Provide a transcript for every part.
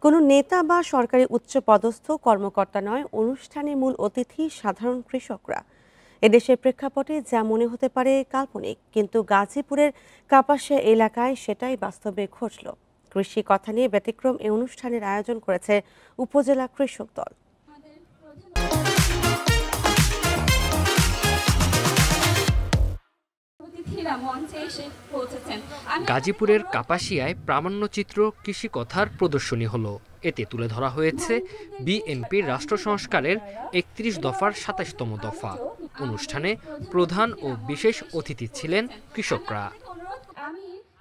কোনো নেতা বা সরকারি উচ্চপদস্থ কর্মকর্তা নয়, অনুষ্ঠানে মূল অতিথি সাধারণ কৃষকরা। এদেশের প্রেক্ষাপটে যা মনে হতে পারে কাল্পনিক, কিন্তু গাজীপুরের কাপাসিয়া এলাকায় সেটাই বাস্তবে ঘটল। কৃষি কথা নিয়ে ব্যতিক্রম এই অনুষ্ঠানের আয়োজন করেছে উপজেলা কৃষক দল। গাজীপুরের কাপাসিয়ায় প্রামাণ্যচিত্র কৃষি কথার প্রদর্শনী হলো। এতে তুলে ধরা হয়েছে বিএনপির রাষ্ট্র সংস্কারের ৩১ দফার ২৭তম দফা। অনুষ্ঠানে প্রধান ও বিশেষ অতিথি ছিলেন কৃষকরা।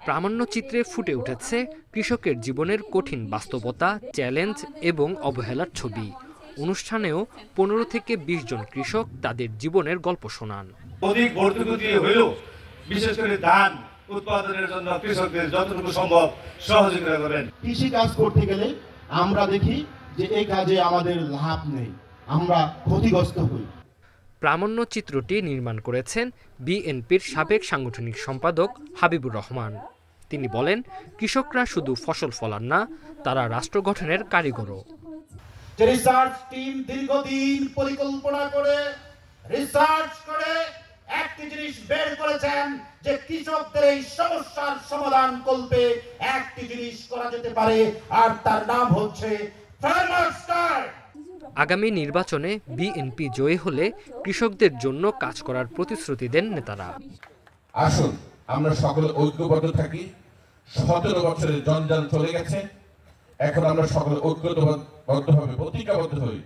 প্রামাণ্যচিত্রে ফুটে উঠেছে কৃষকের জীবনের কঠিন বাস্তবতা, চ্যালেঞ্জ এবং অবহেলার ছবি। অনুষ্ঠানেও ১৫ থেকে ২০ জন কৃষক তাদের জীবনের গল্প শোনান। বিশেষ করে ধান উৎপাদনের জন্য কৃষকদের যতটুকু সম্ভব সহযোগিতা করেন। কৃষি কাজ করতে গেলে আমরা দেখি যে এই কাজে আমাদের লাভ নেই, আমরা ক্ষতিগ্রস্ত হই। প্রামাণ্যচিত্রটি নির্মাণ করেছেন বিএনপির সাবেক সাংগঠনিক সম্পাদক হাবিবুর রহমান। তিনি বলেন, কৃষকরা শুধু ফসল ফলান না, তারা রাষ্ট্র গঠনের কারিগরও। রিসার্চ টিম দীর্ঘদিন পরিকল্পনা করে রিসার্চ করে একটি জিনিস বের করেছেন যে কৃষকদের এই সমস্যার সমাধান করতে একটি জিনিস করা যেতে পারে, আর তার নাম হচ্ছে ফার্মার্স কার্ড। আগামী নির্বাচনে বিএনপি জয়ী হলে কৃষকদের জন্য কাজ করার প্রতিশ্রুতি দেন নেতারা। আসুন আমরা সকলে ঐক্যবদ্ধ থাকি। ১৭ বছরের জঞ্জাল চলে গেছে, এখন আমরা সকলে ঐক্যবদ্ধভাবে প্রতিজ্ঞাবদ্ধ হই,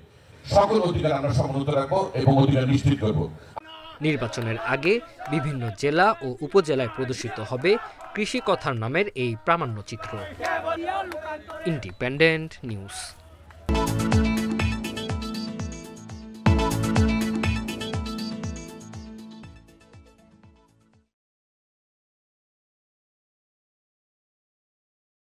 সকল অধিকার আমরা সমুন্নত রাখবো এবং অধিকার নিশ্চিত করব। নির্বাচনের আগে বিভিন্ন জেলা ও উপজেলায় প্রদর্শিত হবে কৃষি কথার নামের এই প্রামাণ্যচিত্র। Independent news.